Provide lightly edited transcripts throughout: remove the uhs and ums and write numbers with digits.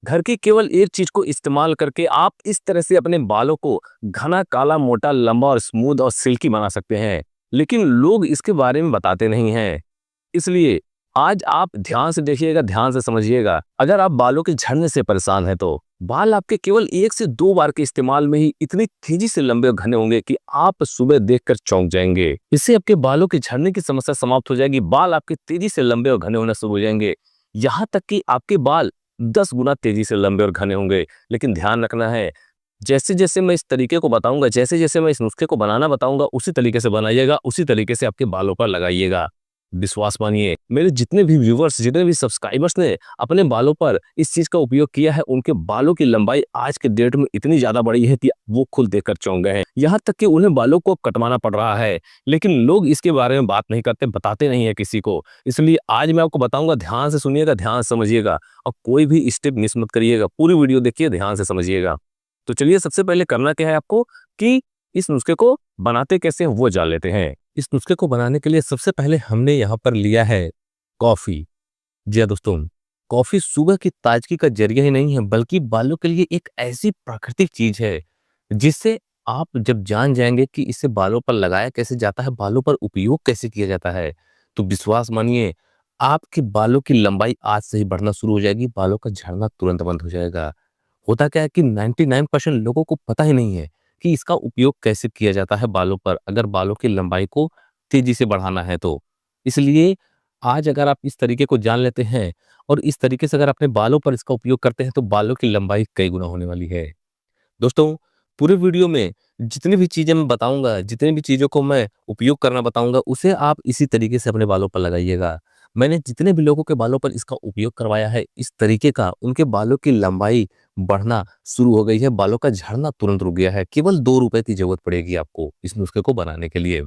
घर की केवल एक चीज को इस्तेमाल करके आप इस तरह से अपने बालों को घना, काला, मोटा, लंबा और स्मूथ और सिल्की बना सकते हैं, लेकिन लोग इसके बारे में बताते नहीं हैं। इसलिए आज आप ध्यान से देखिएगा, ध्यान से समझिएगा। अगर आप बालों के झड़ने से परेशान हैं तो बाल आपके केवल 1 से 2 बार के इस्तेमाल में ही इतनी तेजी से लंबे और घने होंगे कि आप सुबह देखकर चौंक जाएंगे। इससे आपके बालों के झड़ने की समस्या समाप्त हो जाएगी। बाल आपके तेजी से लंबे और घने होना शुरू हो जाएंगे। यहाँ तक कि आपके बाल 10 गुना तेजी से लंबे और घने होंगे। लेकिन ध्यान रखना है, जैसे-जैसे मैं इस तरीके को बताऊंगा, जैसे-जैसे मैं इस नुस्खे को बनाना बताऊंगा, उसी तरीके से बनाइएगा, उसी तरीके से आपके बालों पर लगाइएगा। विश्वास मानिए, मेरे जितने भी व्यूवर्स, जितने भी सब्सक्राइबर्स ने अपने बालों पर इस चीज का उपयोग किया है, उनके बालों की लंबाई आज के डेट में इतनी ज्यादा बढ़ी है कि वो खुद देखकर चौंक गए हैं। यहाँ तक कि उन्हें बालों को कटवाना पड़ रहा है, लेकिन लोग इसके बारे में बात नहीं करते, बताते नहीं है किसी को। इसलिए आज मैं आपको बताऊंगा, ध्यान से सुनिएगा, ध्यान से समझिएगा और कोई भी स्टेप मिस मत करिएगा। पूरी वीडियो देखिए, ध्यान से समझिएगा। तो चलिए, सबसे पहले करना क्या है आपको कि इस नुस्खे को बनाते कैसे हैं वो जान लेते हैं। इस नुस्खे को बनाने के लिए सबसे पहले हमने यहाँ पर लिया है कॉफी। जी हाँ दोस्तों, कॉफी सुबह की ताजगी का जरिया ही नहीं है, बल्कि बालों के लिए एक ऐसी प्राकृतिक चीज है जिससे आप जब जान जाएंगे कि इसे बालों पर लगाया कैसे जाता है, बालों पर उपयोग कैसे किया जाता है, तो विश्वास मानिए, आपके बालों की लंबाई आज से ही बढ़ना शुरू हो जाएगी। बालों का झड़ना तुरंत बंद हो जाएगा। होता क्या है कि 99% लोगों को पता ही नहीं है कि इसका उपयोग कैसे किया जाता है बालों पर, अगर बालों की लंबाई को तेजी से बढ़ाना है तो। इसलिए आज अगर आप इस तरीके को जान लेते हैं और इस तरीके से अगर अपने बालों पर इसका उपयोग करते हैं, तो बालों की लंबाई कई गुना होने वाली है। दोस्तों, पूरे वीडियो में जितनी भी चीजें मैं बताऊंगा, जितनी भी चीजों को मैं उपयोग करना बताऊंगा, उसे आप इसी तरीके से अपने बालों पर लगाइएगा। मैंने जितने भी लोगों के बालों पर इसका उपयोग करवाया है इस तरीके का, उनके बालों की लंबाई बढ़ना शुरू हो गई है, बालों का झड़ना तुरंत रुक गया है। केवल 2 रुपए की जरूरत पड़ेगी आपको इस नुस्खे को बनाने के लिए,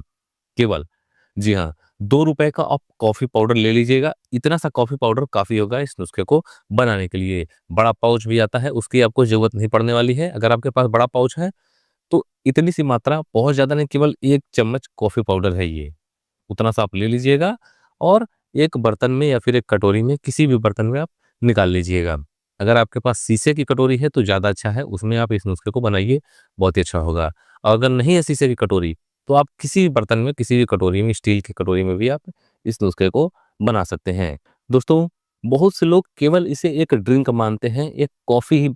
केवल। जी हाँ, 2 रुपए का आप कॉफ़ी पाउडर ले लीजिएगा। इतना सा कॉफ़ी पाउडर काफ़ी होगा इस नुस्खे को बनाने के लिए। बड़ा पाउच भी आता है, उसकी आपको ज़रूरत नहीं पड़ने वाली है। अगर आपके पास बड़ा पाउच है, तो इतनी सी मात्रा, बहुत ज़्यादा नहीं, केवल 1 चम्मच कॉफ़ी पाउडर है ये। उतना सा आप ले लीजिएगा और एक बर्तन में या फिर एक कटोरी में, किसी भी बर्तन में आप निकाल लीजिएगा। अगर आपके पास शीशे की कटोरी है तो ज़्यादा अच्छा है, उसमें आप इस नुस्खे को बनाइए, बहुत ही अच्छा होगा। और अगर नहीं है शीशे की कटोरी, तो आप किसी भी बर्तन में, किसी भी कटोरी में, स्टील की कटोरी में भी आप इस नुस्खे को बना सकते हैं। दोस्तों, बहुत से लोग केवल इसे एक ड्रिंक मानते हैं, एक कॉफ़ी ही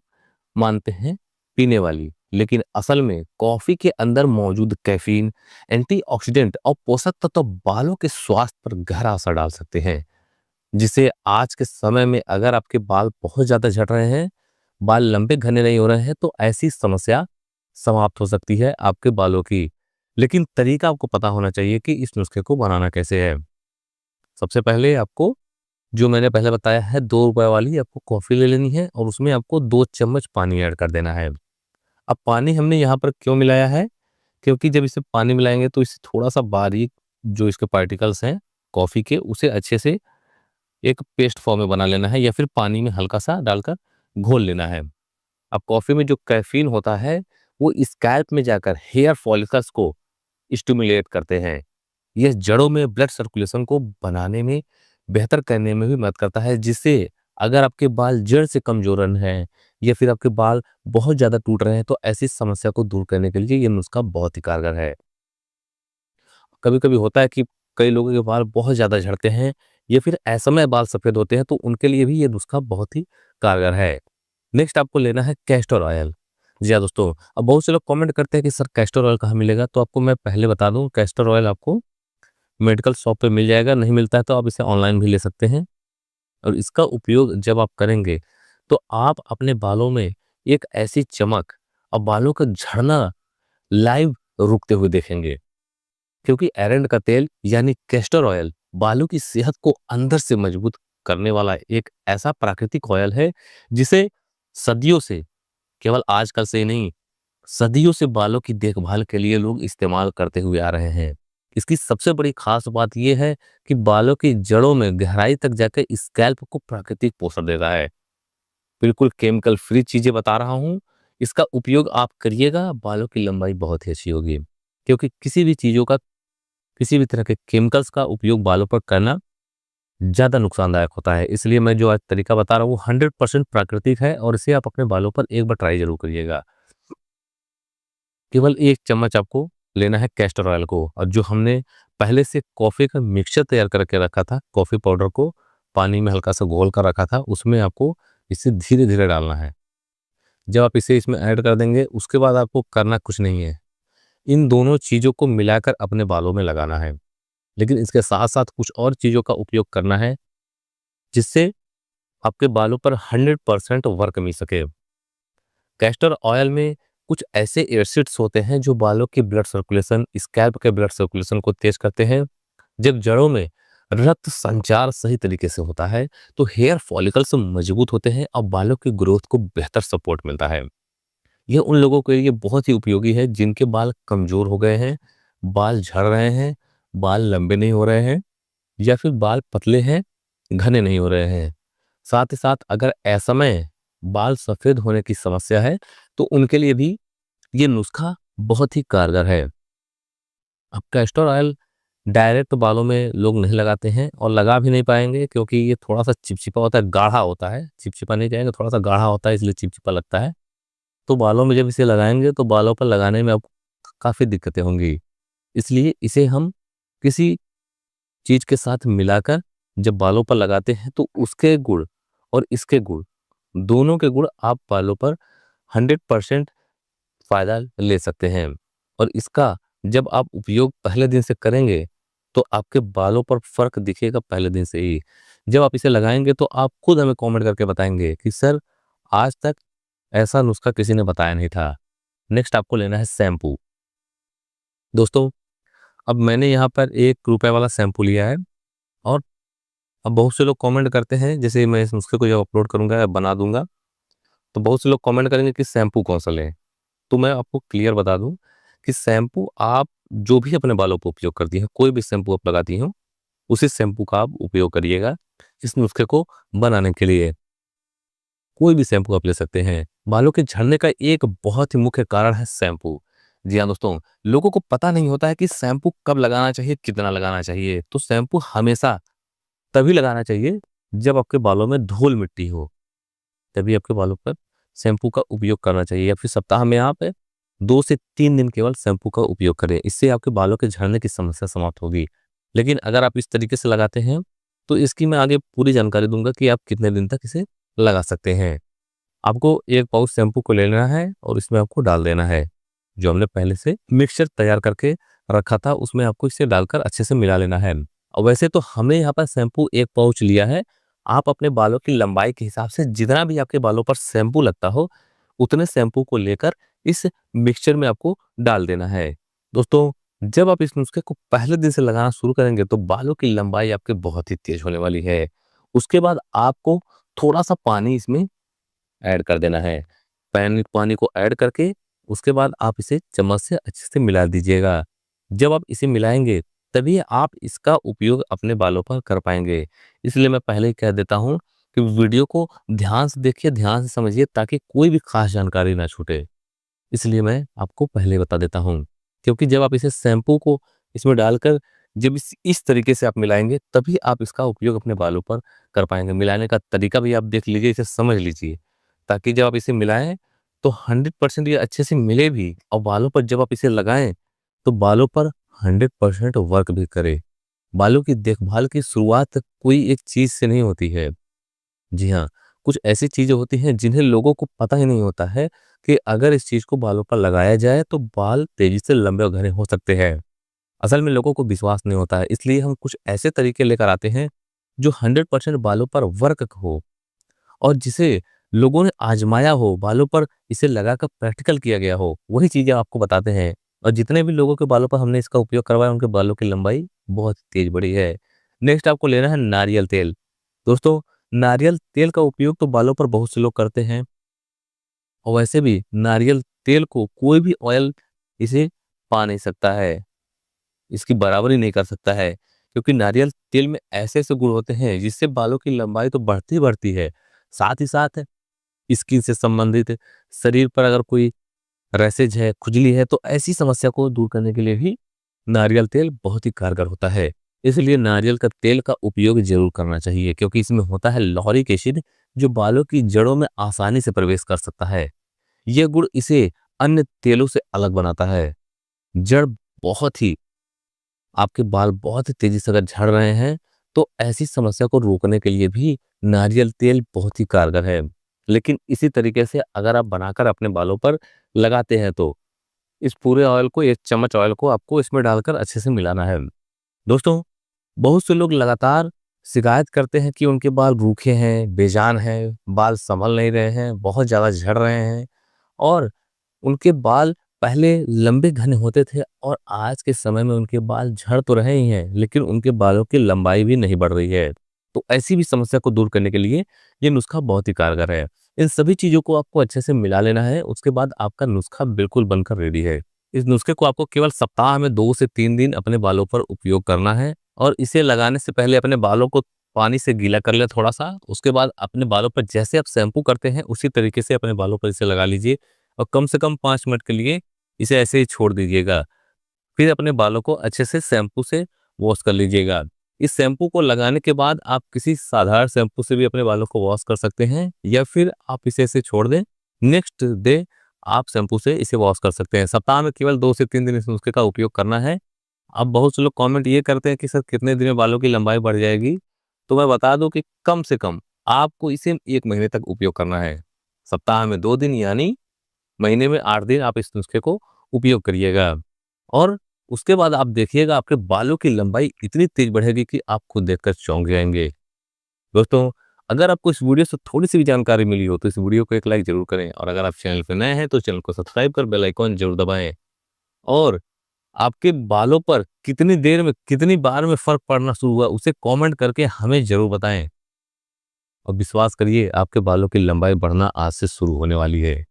मानते हैं पीने वाली, लेकिन असल में कॉफी के अंदर मौजूद कैफीन, एंटीऑक्सीडेंट और पोषक तत्व बालों के स्वास्थ्य पर गहरा असर डाल सकते हैं, जिसे आज के समय में अगर आपके बाल बहुत ज्यादा झड़ रहे हैं, बाल लंबे घने नहीं हो रहे हैं, तो ऐसी समस्या समाप्त हो सकती है आपके बालों की। लेकिन तरीका आपको पता होना चाहिए कि इस नुस्खे को बनाना कैसे है। सबसे पहले आपको, जो मैंने पहले बताया है, 2 रुपए वाली आपको कॉफी ले लेनी है और उसमें आपको 2 चम्मच पानी ऐड कर देना है। अब पानी हमने यहाँ पर क्यों मिलाया है? क्योंकि जब इसे पानी मिलाएँगे तो इससे थोड़ा-सा बारीक जो इसके पार्टिकल्स हैं कॉफ़ी के, उसे अच्छे से एक पेस्ट फॉर्म में बना लेना है या फिर पानी में हल्का-सा डालकर घोल लेना है। अब कॉफ़ी में जो कैफ़ीन होता है, वो स्कैल्प में जाकर हेयर फॉलिकल्स को स्टिमुलेट करते हैं। यह जड़ों में ब्लड सर्कुलेशन को बनाने में, बेहतर करने में भी मदद करता है, जिससे अगर आपके बाल जड़ से कमज़ोर हैं या फिर आपके बाल बहुत ज़्यादा टूट रहे हैं, तो ऐसी समस्या को दूर करने के लिए ये नुस्खा बहुत ही कारगर है। कभी-कभी होता है कि कई लोगों के बाल बहुत ज़्यादा झड़ते हैं या फिर असमय बाल सफ़ेद होते हैं, तो उनके लिए भी ये नुस्खा बहुत ही कारगर है। नेक्स्ट आपको लेना है कैस्टर ऑयल। जी हाँ दोस्तों, अब बहुत से लोग कमेंट करते हैं कि सर कैस्टर ऑयल कहाँ मिलेगा? तो आपको मैं पहले बता दूँ, कैस्टर ऑयल आपको मेडिकल शॉप पे मिल जाएगा, नहीं मिलता है तो आप इसे ऑनलाइन भी ले सकते हैं। और इसका उपयोग जब आप करेंगे, तो आप अपने बालों में एक ऐसी चमक और बालों का झड़ना लाइव रुकते हुए देखेंगे। क्योंकि एरंड का तेल यानी कैस्टर ऑयल बालों की सेहत को अंदर से मजबूत करने वाला एक ऐसा प्राकृतिक ऑयल है, जिसे सदियों से, केवल आजकल से ही नहीं, सदियों से बालों की देखभाल के लिए लोग इस्तेमाल करते हुए आ रहे हैं। इसकी सबसे बड़ी खास बात यह है कि बालों की जड़ों में गहराई तक जाकर स्कैल्प को प्राकृतिक पोषण देता है। बिल्कुल केमिकल फ्री चीजें बता रहा हूँ। इसका उपयोग आप करिएगा, बालों की लंबाई बहुत ही अच्छी होगी। क्योंकि किसी भी चीजों का, किसी भी तरह के केमिकल्स का उपयोग बालों पर करना ज़्यादा नुकसानदायक होता है। इसलिए मैं जो आज तरीका बता रहा हूँ वो 100% प्राकृतिक है और इसे आप अपने बालों पर एक बार ट्राई ज़रूर करिएगा। केवल 1 चम्मच आपको लेना है कैस्टर ऑयल को, और जो हमने पहले से कॉफ़ी का मिक्सचर तैयार करके रखा था, कॉफ़ी पाउडर को पानी में हल्का सा घोल कर रखा था, उसमें आपको इसे धीरे-धीरे डालना है। जब आप इसे इसमें ऐड कर देंगे, उसके बाद आपको करना कुछ नहीं है। इन दोनों चीज़ों को मिलाकर अपने बालों में लगाना है। लेकिन इसके साथ-साथ कुछ और चीज़ों का उपयोग करना है, जिससे आपके बालों पर 100% वर्क मिल सके। कैस्टर ऑयल में कुछ ऐसे एसिड्स होते हैं जो बालों की ब्लड सर्कुलेशन, स्कैल्प के ब्लड सर्कुलेशन को तेज करते हैं। जब जड़ों में रक्त संचार सही तरीके से होता है, तो हेयर फॉलिकल्स मजबूत होते हैं और बालों की ग्रोथ को बेहतर सपोर्ट मिलता है। यह उन लोगों के लिए बहुत ही उपयोगी है जिनके बाल कमजोर हो गए हैं, बाल झड़ रहे हैं, बाल लंबे नहीं हो रहे हैं, या फिर बाल पतले हैं, घने नहीं हो रहे हैं। साथ ही साथ अगर असमय बाल सफेद होने की समस्या है, तो उनके लिए भी ये नुस्खा बहुत ही कारगर है। अब कैस्टर ऑयल डायरेक्ट बालों में लोग नहीं लगाते हैं और लगा भी नहीं पाएंगे, क्योंकि ये थोड़ा सा चिपचिपा होता है, गाढ़ा होता है। चिपचिपा नहीं कहेंगे, थोड़ा सा गाढ़ा होता है, इसलिए चिपचिपा लगता है। तो बालों में जब इसे लगाएंगे तो बालों पर लगाने में आपको काफ़ी दिक्कतें होंगी। इसलिए इसे हम किसी चीज़ के साथ मिलाकर जब बालों पर लगाते हैं, तो उसके गुण और इसके गुण, दोनों के गुण आप बालों पर 100% फ़ायदा ले सकते हैं। और इसका जब आप उपयोग पहले दिन से करेंगे, तो आपके बालों पर फ़र्क दिखेगा पहले दिन से ही। जब आप इसे लगाएँगे तो आप खुद हमें कमेंट करके बताएँगे कि सर, आज तक ऐसा नुस्खा किसी ने बताया नहीं था। नेक्स्ट आपको लेना है शैम्पू। दोस्तों, अब मैंने यहाँ पर ₹1 वाला शैम्पू लिया है, और अब बहुत से लोग कमेंट करते हैं, जैसे मैं इस नुस्खे को जब अपलोड करूँगा या बना दूँगा, तो बहुत से लोग कमेंट करेंगे कि शैम्पू कौन-सा लें? तो मैं आपको क्लियर बता दूँ कि शैम्पू आप जो भी अपने बालों पे उपयोग करती हैं, कोई भी शैम्पू आप लगाती हो, उसी शैम्पू का आप उपयोग करिएगा इस नुस्खे को बनाने के लिए। कोई भी शैम्पू आप ले सकते हैं। बालों के झड़ने का एक बहुत ही मुख्य कारण है शैम्पू। जी हाँ दोस्तों, लोगों को पता नहीं होता है कि शैम्पू कब लगाना चाहिए, कितना लगाना चाहिए। तो शैम्पू हमेशा तभी लगाना चाहिए जब आपके बालों में धूल-मिट्टी हो, तभी आपके बालों पर शैम्पू का उपयोग करना चाहिए, या फिर सप्ताह में आप 2 से 3 दिन केवल शैम्पू का उपयोग करें। इससे आपके बालों के झड़ने की समस्या समाप्त होगी। लेकिन अगर आप इस तरीके से लगाते हैं, तो इसकी मैं आगे पूरी जानकारी दूँगा कि आप कितने दिन तक इसे लगा सकते हैं। आपको 1 पाउच शैम्पू को ले लेना है और इसमें आपको डाल देना है। जो हमने पहले से मिक्सचर तैयार करके रखा था, उसमें आपको इसे डालकर अच्छे से मिला लेना है। और वैसे तो हमने यहाँ पर शैम्पू 1 पाउच लिया है। आप अपने बालों की लंबाई के हिसाब से जितना भी आपके बालों पर शैम्पू लगता हो, उतने शैम्पू को लेकर इस मिक्सचर में आपको डाल देना है। दोस्तों, जब आप इस नुस्खे को पहले दिन से लगाना शुरू करेंगे, तो बालों की लंबाई आपके बहुत ही तेज होने वाली है। उसके बाद आपको थोड़ा-सा पानी इसमें ऐड कर देना है। पानी को ऐड करके उसके बाद आप इसे चम्मच से अच्छे से मिला दीजिएगा। जब आप इसे मिलाएँगे, तभी आप इसका उपयोग अपने बालों पर कर पाएँगे। इसलिए मैं पहले ही कह देता हूँ कि वीडियो को ध्यान से देखिए, ध्यान से समझिए, ताकि कोई भी खास जानकारी ना छूटे। इसलिए मैं आपको पहले बता देता हूँ, क्योंकि जब आप इसे शैम्पू को इसमें डालकर जब इस तरीके से आप मिलाएँगे, तभी आप इसका उपयोग अपने बालों पर कर पाएँगे। मिलाने का तरीका भी आप देख लीजिए, इसे समझ लीजिए, ताकि जब आप इसे मिलाएँ, तो 100% ये अच्छे से मिले भी, और बालों पर जब आप इसे लगाएँ, तो बालों पर 100% वर्क भी करे। बालों की देखभाल की शुरुआत कोई एक चीज़ से नहीं होती है। जी हाँ, कुछ ऐसी चीज़ें होती हैं जिन्हें लोगों को पता ही नहीं होता है कि अगर इस चीज़ को बालों पर लगाया जाए, तो बाल तेज़ी से लंबे और घने हो सकते हैं। असल में लोगों को विश्वास नहीं होता है, इसलिए हम कुछ ऐसे तरीके लेकर आते हैं जो 100% बालों पर वर्क हो, और जिसे लोगों ने आजमाया हो, बालों पर इसे लगाकर प्रैक्टिकल किया गया हो, वही चीज़ें आपको बताते हैं। और जितने भी लोगों के बालों पर हमने इसका उपयोग करवाया, उनके बालों की लंबाई बहुत तेज़ बढ़ी है। नेक्स्ट आपको लेना है नारियल तेल। दोस्तों, नारियल तेल का उपयोग तो बालों पर बहुत से लोग करते हैं, और वैसे भी नारियल तेल को कोई भी ऑयल इसे पा नहीं सकता है, इसकी बराबरी नहीं कर सकता है, क्योंकि नारियल तेल में ऐसे-ऐसे गुण होते हैं जिससे बालों की लंबाई तो बढ़ती ही बढ़ती है। साथ ही साथ स्किन से संबंधित, शरीर पर अगर कोई रैशेज है, खुजली है, तो ऐसी समस्या को दूर करने के लिए भी नारियल तेल बहुत ही कारगर होता है। इसलिए नारियल का तेल का उपयोग जरूर करना चाहिए, क्योंकि इसमें होता है लॉरिक एसिड, जो बालों की जड़ों में आसानी से प्रवेश कर सकता है। यह गुण इसे अन्य तेलों से अलग बनाता है। जड़ बहुत ही आपके बाल बहुत ही तेजी से अगर झड़ रहे हैं, तो ऐसी समस्या को रोकने के लिए भी नारियल तेल बहुत ही कारगर है। लेकिन इसी तरीके से अगर आप बनाकर अपने बालों पर लगाते हैं, तो इस पूरे ऑयल को, 1 चम्मच ऑयल को आपको इसमें डालकर अच्छे से मिलाना है। दोस्तों, बहुत से लोग लगातार शिकायत करते हैं कि उनके बाल रूखे हैं, बेजान हैं, बाल संभल नहीं रहे हैं, बहुत ज़्यादा झड़ रहे हैं, और उनके बाल पहले लंबे घने होते थे और आज के समय में उनके बाल झड़ तो रहे ही हैं, लेकिन उनके बालों की लंबाई भी नहीं बढ़ रही है। तो ऐसी भी समस्या को दूर करने के लिए ये नुस्खा बहुत ही कारगर है। इन सभी चीज़ों को आपको अच्छे से मिला लेना है, उसके बाद आपका नुस्खा बिल्कुल बनकर रेडी है। इस नुस्खे को आपको केवल सप्ताह में 2 से 3 दिन अपने बालों पर उपयोग करना है, और इसे लगाने से पहले अपने बालों को पानी से गीला कर लें थोड़ा-सा। उसके बाद अपने बालों पर जैसे आप शैम्पू करते हैं, उसी तरीके से अपने बालों पर इसे लगा लीजिए और कम से कम 5 मिनट के लिए इसे ऐसे ही छोड़ दीजिएगा। फिर अपने बालों को अच्छे से शैम्पू से वॉश कर लीजिएगा। इस शैम्पू को लगाने के बाद आप किसी साधारण शैम्पू से भी अपने बालों को वॉश कर सकते हैं, या फिर आप इसे ऐसे छोड़ दें। नेक्स्ट डे आप शैम्पू से इसे वॉश कर सकते हैं। सप्ताह में केवल 2 से 3 दिन इस नुस्खे का उपयोग करना है। अब बहुत से लोग कमेंट ये करते हैं कि सर कितने दिन में बालों की लंबाई बढ़ जाएगी? तो मैं बता दूं कि कम से कम आपको इसे 1 महीने तक उपयोग करना है। सप्ताह में 2 दिन यानी महीने में 8 दिन आप इस नुस्खे को उपयोग करिएगा, और उसके बाद आप देखिएगा आपके बालों की लंबाई इतनी तेज बढ़ेगी कि आप खुद देखकर चौंक जाएंगे। दोस्तों, अगर आपको इस वीडियो से थोड़ी-सी भी जानकारी मिली हो, तो इस वीडियो को एक लाइक ज़रूर करें, और अगर आप चैनल पे नए हैं, तो चैनल को सब्सक्राइब कर बेल आइकन ज़रूर दबाएँ। और आपके बालों पर कितनी देर में, कितनी बार में फ़र्क पड़ना शुरू हुआ, उसे कमेंट करके हमें ज़रूर बताएँ। और विश्वास करिए, आपके बालों की लंबाई बढ़ना आज से शुरू होने वाली है।